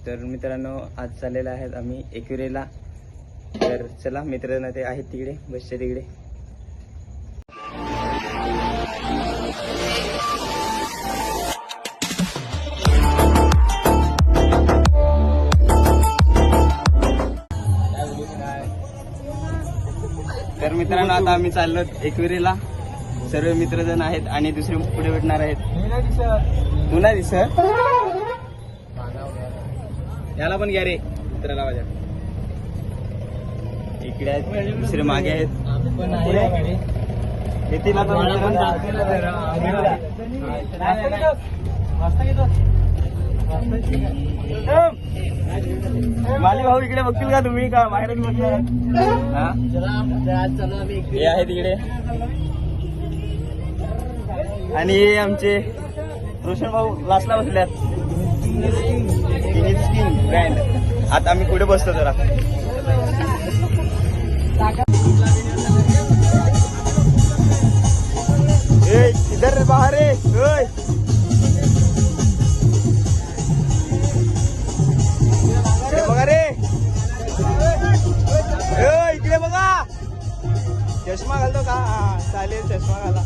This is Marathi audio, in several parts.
तर मित्रांनो आज चाललेला आहेत आम्ही एकविरेला. तर चला मित्रांनो ते आहेत तिकडे बसचे तिकडे. तर मित्रांनो आता आम्ही चाललो एकविरेला. सर्व मित्रजण आहेत आणि दुसरे पुढे भेटणार आहेत. तू नाही दिसत, याला पण घ्या रे मित्राला माझ्या. इकडे आहेत दुसरे मागे आहेत. येतील आता माली भाऊ इकडे बघतील का तुम्ही का बाहेरच बघणार? हे आहे तिकडे आणि हे आमचे रोशन भाऊ लास्टला बसल्यात. ब्रँड. आता आम्ही पुढे बसतो जरा. इधर बाहेर बघा रे, इकडे बघा. चष्मा घालतो का? चालेल चष्मा घाला.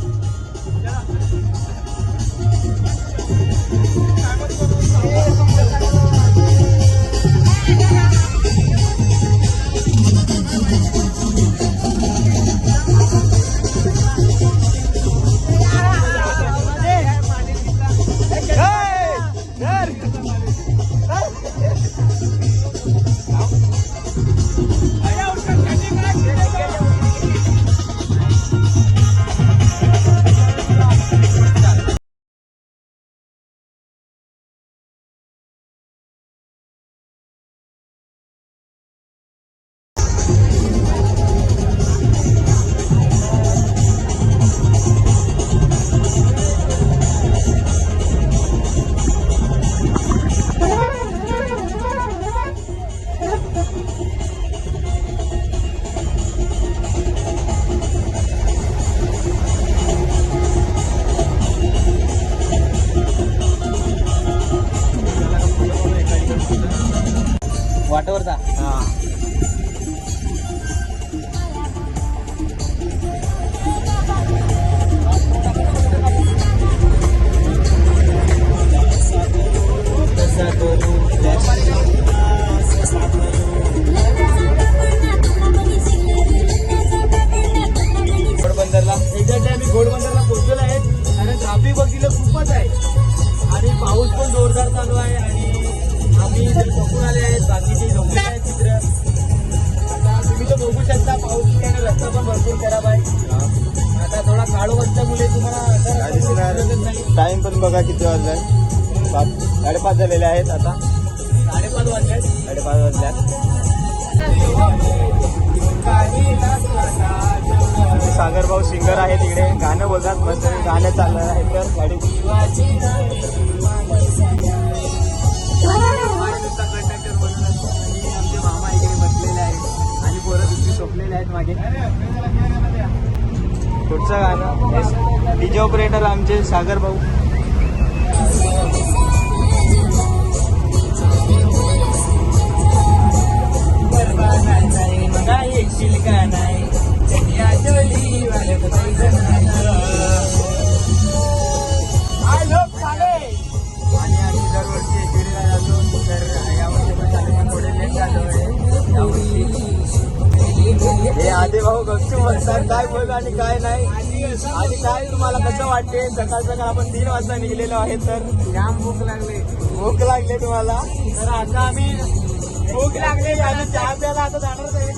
वाटावरचा घोडबंदरला. एक्झॅक्टली आम्ही घोडबंदरला पोहोचलेलो आहे. कारण ट्रॅफिक बघितलं खूपच आहे आणि पाऊस पण जोरदार चालू आहे आणि आम्ही इथे झोपून आले आहेत. बाकीचे झोपले आहेत चित्र. आता तुम्ही तर बघू शकता पाऊस आणि रस्ता पण भरपूर खराब आहे. आता थोडा काळो असल्यामुळे तुम्हाला टाइम पण बघा किती वाजलाय. 5:30 झालेले आहेत. आता 5:30 वाजल्यात. 5:30 वाजल्यात. सागर भाऊ सिंगर आहे तिकडे गाणं बोलतात. मस्त गाणं चाललं आहे. तर गाडी कंडक्टर बनून आमचे मामा इकडे बसलेले आहेत आणि पोरं दुसरी झोपलेले आहेत मागे. पुढचं गाणं डीजे ऑपरेटर आमचे सागर भाऊ. आणि आम्ही दरवर्षी एकविरेला जातो. तर यावर्षी पण चालू थोडे लेट झालो आहे यावर्षी. हे आधी भाऊ गपचूप म्हणतात काय बोलतो आणि काय नाही. आणि काय तुम्हाला कसं वाटते? सकाळ सकाळ आपण 3 वाजता निघलेलो आहे. तर जाम भूक लागले तुम्हाला. तर आता आम्ही भूक लागले आणि चहा प्यायला आता जाणारच आहे.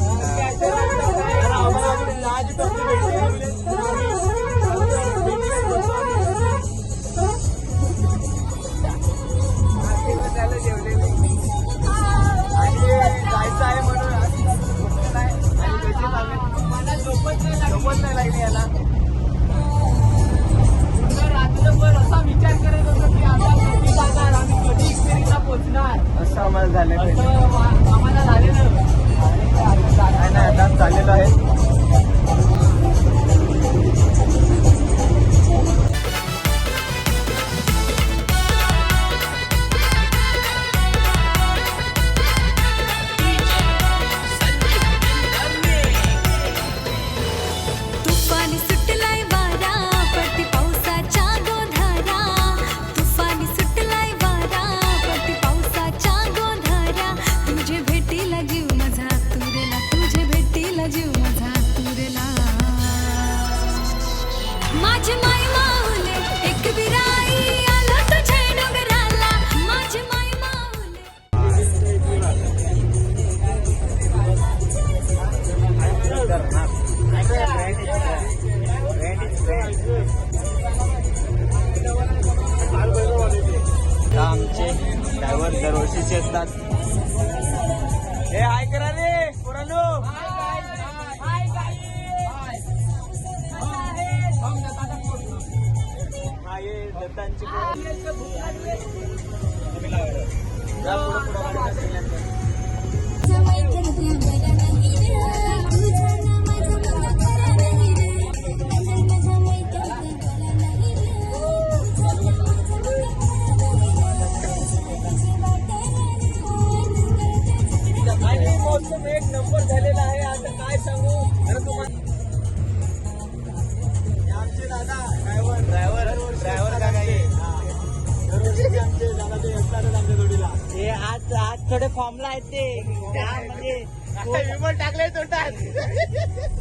आम्हाला चहाची टोपली भेटली. जायचं आहे म्हणून मला झोपच नाही लागली याला. रात्रभर असा विचार करत होतो की आता कधी जाणार, आम्ही कधी एकविरेला पोहोचणार असं आम्हाला झालं. आम्हाला झालेलं नाही. आता चाललेलं आहे. दरवर्षीचे असतात. हे हाय करा रे पोरांनो. हा ये दत्तांची मौसम एक नंबर झालेला आहे. आता काय सांगू खरं तुम्हाला. आमचे दादा ड्रायव्हर का काय दरवर्षी आमचे दादा ते असतातच आमच्या जोडीला. हे आज थोडे फॉर्मला आहेत ते म्हणजे विमान टाकले तोंडात.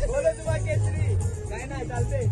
बोलो तुम्हा केसरी काय नाही चालते.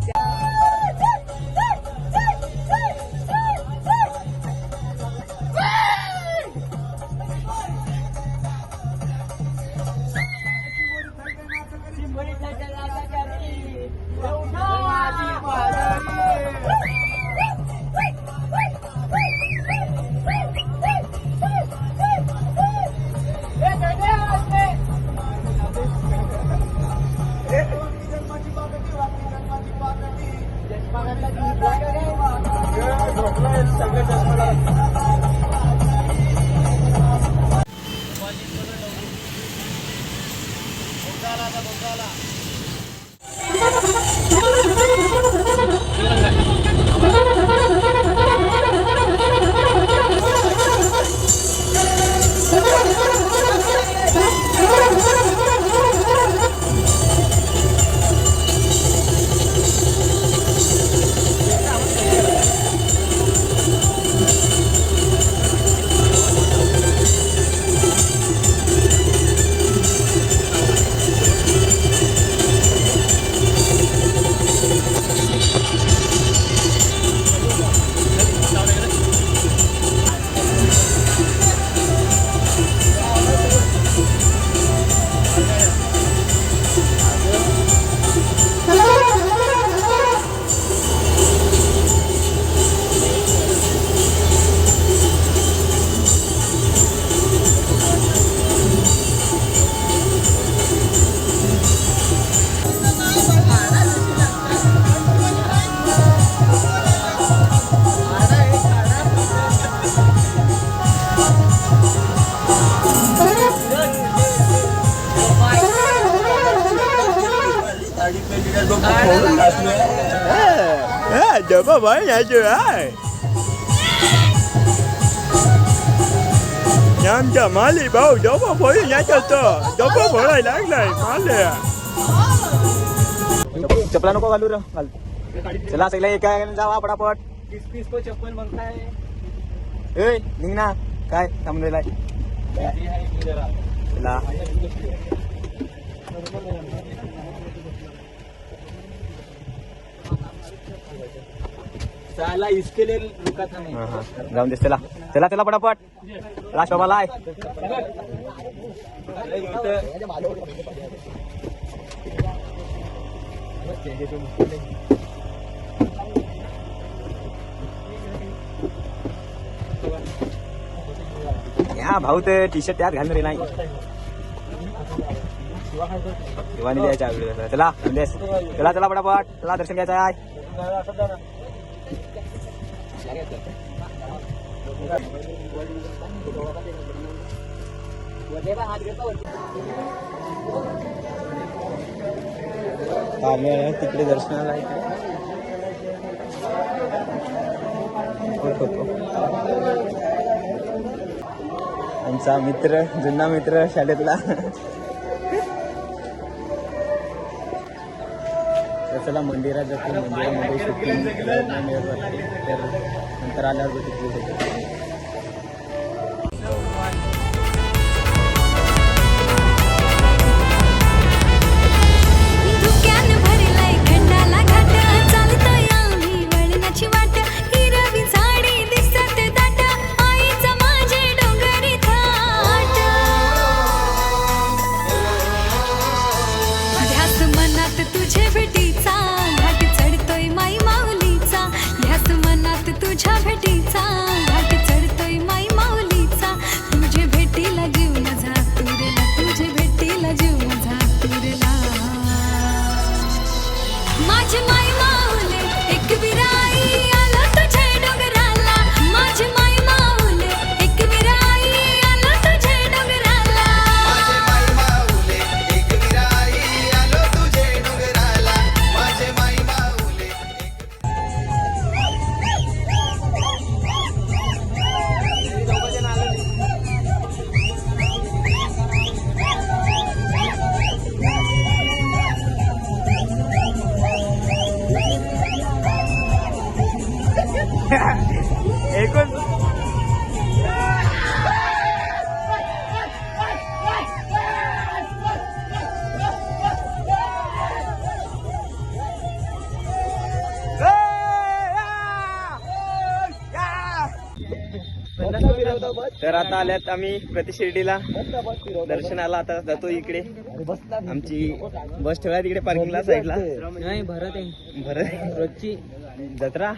Coba banyak aja Nyamja mali bau coba boleh nyata tu. Coba boleh लागलाय माले. चपला नको घालू रे. चला सगळे एका जावा पटापट. 30 को चप्पल मागताय. ए निघ ना काय थांबलेलाय. चला साला इसके लिए रुका था नहीं. जाऊन दे. चला चला चला पटापट. लास्ट बाबा लाय. या भाऊ ते टी शर्ट त्यात घालून रे नाही. दिवाणी द्यायच्या चला चला चला पटापट. चला दर्शन घ्यायचं आहे. आम्ही तिकडे दर्शनाला आमचा मित्र जुना मित्र शाळेतला. चला मंदिरात जातो. मंदिरामध्ये शूटिंग मिळत वाटते तर नंतर आल्यावर तिकडे तुझ्या भेटीचा घाट आता आल्यात आम्ही प्रतिशिर्डीला दर्शनाला. आता जातो इकडे. आमची बस ठेवला तिकडे पार्किंगला साईडला. नाही भरत आहे, भरत रोजची जत्रा.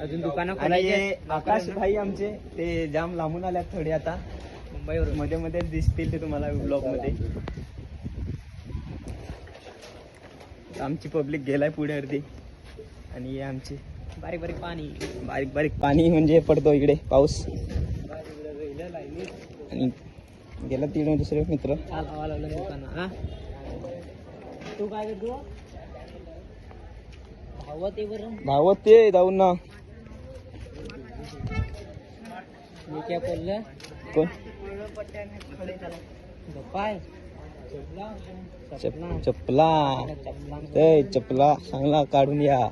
अजून दुकानं आणि हे आकाश भाई आमचे ते जाम लांबून आल्यात थोडे. आता मुंबईवरून मध्ये मध्ये दिसतील ते तुम्हाला ब्लॉग मध्ये. आमची पब्लिक गेलाय पुढे अर्धी. आणि हे आमचे बारीक बारीक पाणी, बारीक बारीक पाणी म्हणजे पडतो इकडे पाऊस. आणि गेला तिकडे दुसरे मित्र. दुकान. तू काय करतो? धावत ते जाऊन ना. मी काय बोललं? कोण? पाय चपला. ते चपला चांगला काढून या.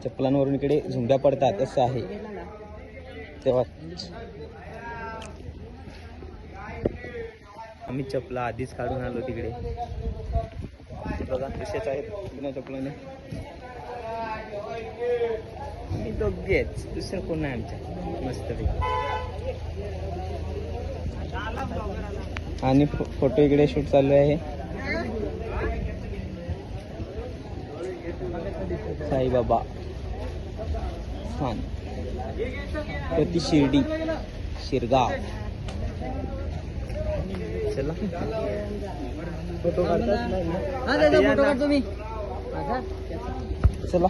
चपलांवरून इकडे झुंड्या पडतात असं आहे तेव्हा. आम्ही चपला आधीच काढून आलो तिकडे. बघा तसेच आहेत बिना चपलाने. आम्ही दोघेच, दुसरं कोण नाही आमच्या. मस्तपैकी. आणि फोटो इकडे शूट चालू आहे. साईबाबा स्थान प्रतिशिर्डी शिरगाव. चला फोटो काढतो मी. चला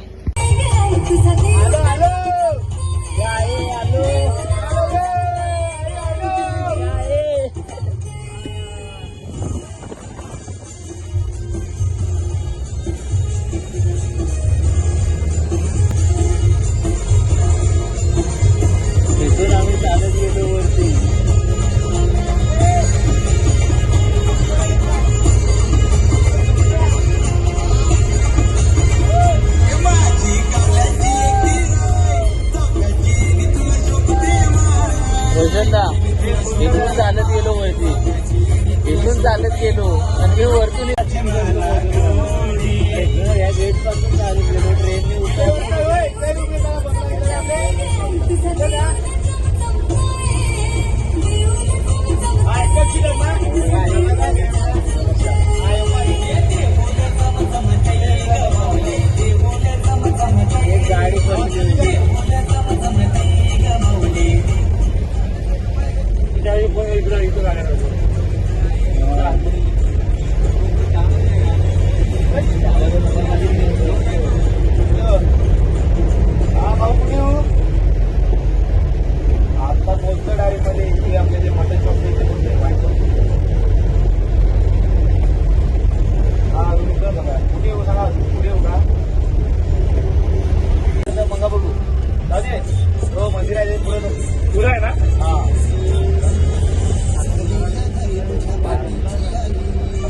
आम्ही चालत गेलो वरती. इथून चालत गेलो वरती. इथून चालत गेलो आणि वरतून या गेट पासून चालत गेलो. ट्रेनने एक गाडी आता पोहोचतो डायरेक्ट मध्ये. इथे आपले जे मटन शॉप बघा. कुठे येऊ सांगा. पुढे येऊ का? मंगा बघू. हो मंदिर आहे पुढे आहे ना. हा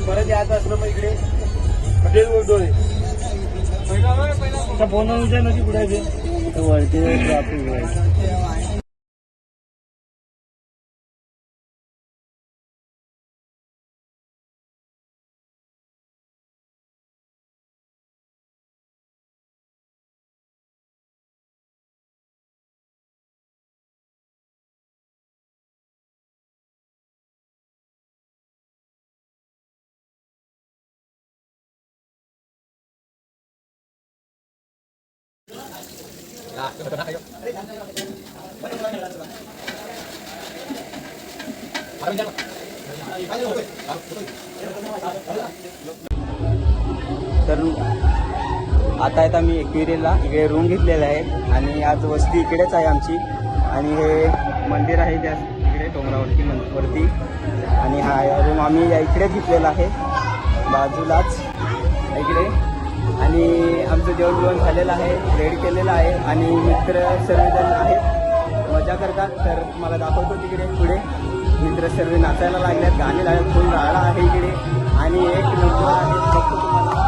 परत यायचं असलं मग इकडे डोळे फोन नदी कुठे वरती. तर आता आहेत आम्ही एकविरेला. इकडे रूम घेतलेला आहे आणि आज वस्ती इकडेच आहे आमची. आणि हे मंदिर आहे त्या इकडे डोंगरावरती वरती. आणि हा रूम आम्ही या इकडेच घेतलेला आहे बाजूलाच इकडे. आणि आमचं जेवण झालेलं आहे, रेडी केलेलं आहे. आणि मित्र सर्वजण आहेत, मजा करतात. तर मला दाखवतो तिकडे पुढे मित्र सर्व नाचायला लागल्यात, गाणे लागल्यात, फुल राडा आहे इकडे. आणि एक नंबर आहे बघतो तुम्हाला.